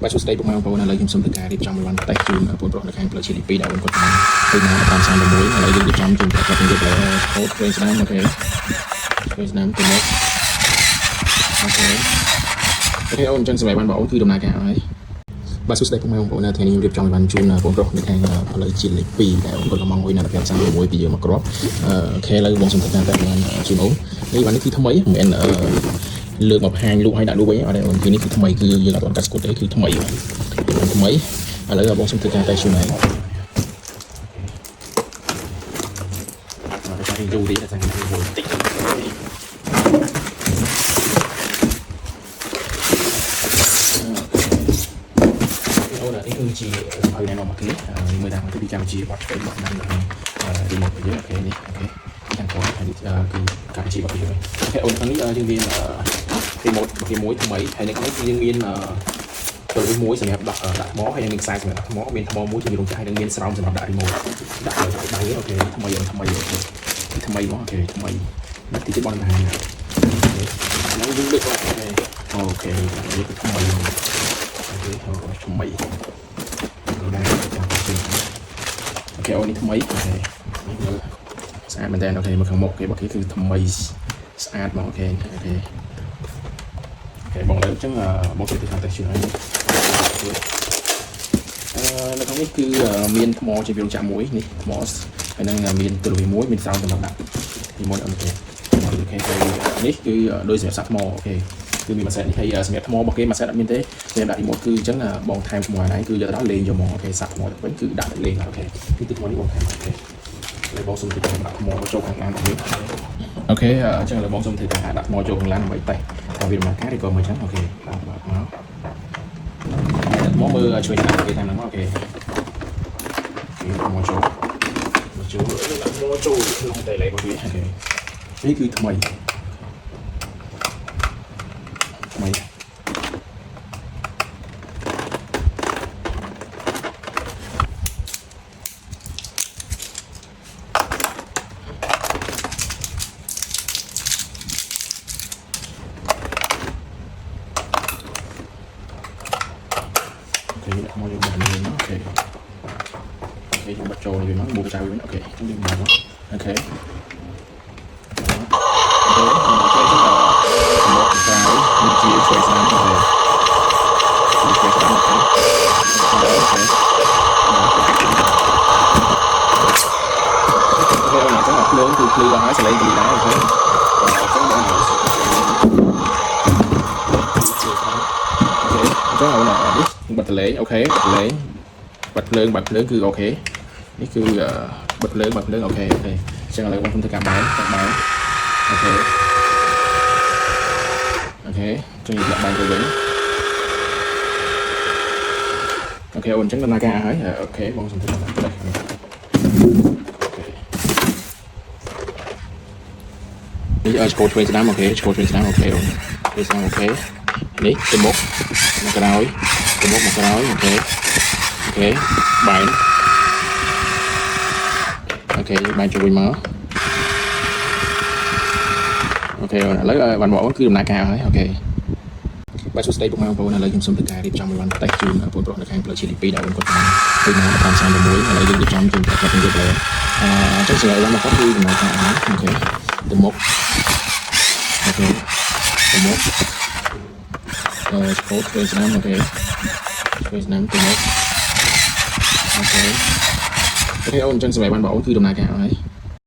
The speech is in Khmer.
បាទសួស្តីពុកម៉ែបងប្អូនឥឡូវខ្ញុំសូមធ្វើការរៀបចំឲ្យបានតេស្តជូនបងប្រុសនៅខាងផ្លូវជាតិទី2ដែលបងគាត់បានឃើញមកតាម36ឥឡូវយើងរៀបចំជូនប្រកបនឹងរៀបអូទ្វេស្នាមអូខេទ្វេស្នាមទៅមកអូខេអូនចឹងសម្រាប់បានបងប្អូនគឺដំណើរការហើយបាទសួស្តីពុកម៉ែបងប្អូននៅថ្ងៃនេះខ្ញុំរៀបចំឲ្យបានជូនបងប្រុសនៅខាងផ្លូវជាតិលេខ2ដែលបងគាត់កំងមួយនៅប្រភេទ36ពីយើងមកគ្រាប់អូខេឥឡូវបងសូមធ្វើការតែបានជូនអូននេះបាននេះគឺថ្មីមិនមែនលើកមកបង្ហាញលូកឲ្យដាក់លូកវិញអត់ទេអូនគឺនេះគឺថ្មីគឺយើងអត់ទាន់កាត់ស្គុតទេគឺថ្មីឥឡូវបងសូមធ្វើការតែជូនហើយតែយូរទីតែយូរតិចអូននេះគឺជាហើយណែនាំមកគេមើលតាមទៅពីកម្ពុជាបាត់ទៅមកដល់រីម៉ូតយើងអូខេនេះអូខេទាំងគាត់គឺកម្ពុជាបាត់ទៅវិញអូខេអូនខាងនេះយើងមានរីម៉ូតគេមួយថ្មីហើយនៅក្នុងយើងមានទៅមួយសម្រាប់ដាក់ថ្មហើយនឹងខ្សែសម្រាប់ដាក់ថ្មមានថ្មមួយជារងចាស់ហើយនឹងមានស្រោមសម្រាប់ដាក់រីម៉ូតដាក់ដៃអូខេថ្មីអូខេថ្មីមកអូខេថ្មីនេះទីបនបង្ហាញហើយយើងលើកឡើងអូខេនេះគឺថ្មីអូខេថ្មីអូខេអូនេះថ្មីអូខេស្អាតមែនតើអូខេមកខាងមុខគេបើគេគឺថ្មីស្អាតមកអូខេបងលើអញ្ចឹងបងជួយធ្វើការតេស្តជូនហើយនៅក្នុងនេះគឺមានថ្មជាវាលចាក់មួយនេះថ្មហើយនឹងមានទូរទស្សន៍មួយមានស្រោមសម្រាប់ដាក់ទីមួយអូខេនេះគឺដោយសម្រាប់សាក់ថ្មអូខេគឺមានម៉ាសែតនេះហើយសម្រាប់ថ្មរបស់គេម៉ាសែតអត់មានទេសម្រាប់ដាក់រីម៉ូតគឺអញ្ចឹងបងថែមថ្មហ្នឹងគឺយកទៅដល់លេងយកមកអូខេសាក់ថ្មទៅវិញគឺដាក់ទៅលេងអូខេគឺទឹកថ្មនេះបងថែមអូខេហើយបងសុំធ្វើការដាក់ថ្មចូលខាងឡាននេះអូខេអញ្ចឹងឥឡូវបងសុំធ្វើការដាក់ថ្មចូលខាងឡានដើម្បីតេស្តថាវាដំណើរការឬក៏មិនអញ្ចឹងអូខេបាទមកមើលជួយដាក់គេតាមហ្នឹងអូខេថ្មចូលដាក់ថ្មចូលក្នុងតែលេខរបស់វាអូខេនេះគឺថ្មីនេះថ្មយើងបាត់នេះអូខេយើងបាត់ចូលនេះវិញមកបូកចៅវិញអូខេយើងមកអូខេជាជួយស្នាមអូខេជួយស្នាមអូខេអូនចាំភ្លើងគឺភ្លឺដល់ហើយសលេងគឺដែរអូខេអញ្ចឹងបងអូខេអូននេះបិទលេងអូខេបិទលេងបិទភ្លើងគឺអូខេនេះគឺបិទភ្លើងអូខេអញ្ចឹងឥឡូវបងខ្ញុំធ្វើការបែរអូខេចឹងដាក់បាយទៅវិញអូខេអូនអញ្ចឹងដំណើរការហើយអូខេបងសុំធ្វើការទៅនេះស្គូទ្វេស្នាមអូខេស្គូទ្វេស្នាមអូខេអូនទ្វេស្នាមអូខេនេះទៅមុខមកក្រោយទៅមុខមកក្រោយអូខេបែនអូខេបែនជួយវិញមកអូខេអូនឥឡូវបានបងអូនគឺដំណើរការហើយអូខេបាទសួស្តីពុកម៉ែបងប្អូនឥឡូវខ្ញុំសូមធ្វើការរៀបចំឲ្យបានតេស្តជូនបងប្រុសនៅខាងផ្លូវជាតិទី2ដែលបងគាត់បានឃើញមកតាម36ឥឡូវយើងរៀបចំជូនប្រកបនឹងរៀបរយអញ្ចឹងសម្រាប់របស់គាត់គឺដំណើរការហើយអូខេទៅមុខអូខេទៅមុខស្គូទ្វេស្នាមអូខេទ្វេស្នាមទៅមុខអូខេអូនអញ្ចឹងសម្រាប់បានបងអូនគឺដំណើរការហើយ